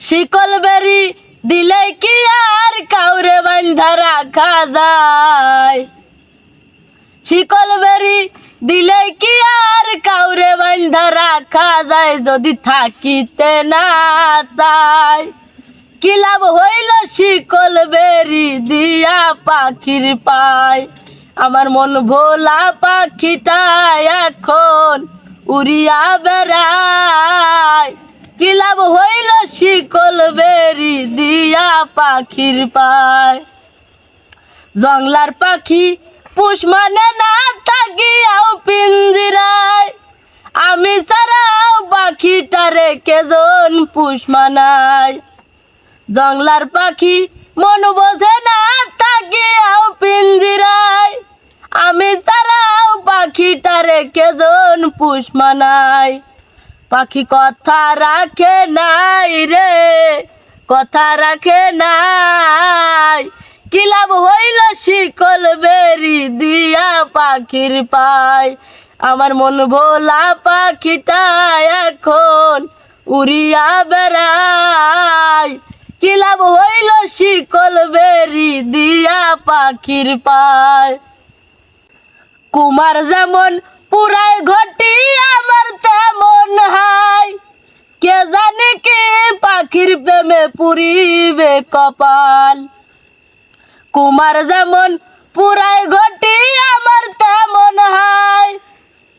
শিকল বেরি দিলে কি আর কাউরে বান্ধা রাখা যায়? শিকল বেরি দিলে কি আর কাউরে বান্ধা রাখা যায়? যদি থাকিতে না চায় কি লাভ হইল শিকল বেরি দিয়া পাখির পায়? আমার মন ভোলা পাখিটা এখন উড়িয়া বেড়ায়। কি লাভ হইল শিকল বেরি দিয়া পাখির পায়? জংলার পাখি পুষ মানে না থাকিয়াও পিঞ্জিরায়, আমি ছাড়াও পাখিটারে কেজন পুষ মানায়? জংলার পাখি মন বোঝে না থাকিয়াও পিঞ্জিরায়, আমি ছাড়াও পাখিটারে কেজন পুষ মানায়? পাখি কথা রাখে নাই রে, কথা রাখে নাই। কি লাভ হইল শিকল বেরি দিয়া পাখির পায়? আমার মন ভোলা পাখিটা এখন উড়িয়া বেড়ায়। কি লাভ হইল শিকল বেরি দিয়া পাখির পায়? কুমার যেমন পুরায় ঘটি আমার তেমন হাই, কে জানে কি পাখির প্রেমে পুরিবে কপাল? কুমার যেমন পুরায় ঘটি আমার তেমন হাই,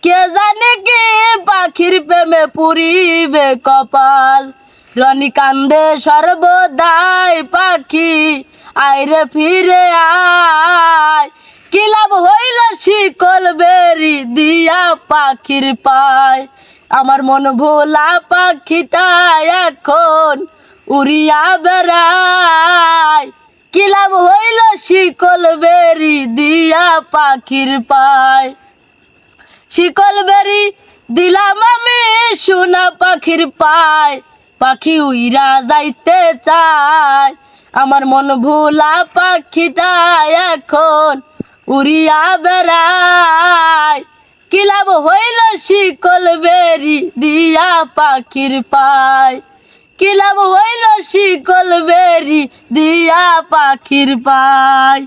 কে জানে কি পাখির প্রেমে পুরিবে কপাল? রনি কান্দে সর্বদাই পাখি আইরে ফিরে আয়। কি লাভ হইল শিকল বেরি দিয়া পাখির পায়? আমার মন ভোলা পাখিটা এখন উড়িয়া বেড়ায়। কি লাভ হইল শিকল বেরি দিয়া পাখির পায়? শিকল বেরি দিলাম আমি সোনা পাখির পায়, পাখি উইরা যাইতে চায়। আমার মন ভোলা পাখিটা এখন উড়িয়া বেড়ায়। কি লাভ হইল শিকল বেরি দিয়া পাখির পায়? কি লাভ হইল শিকল বেরি দিয়া পাখির পায়?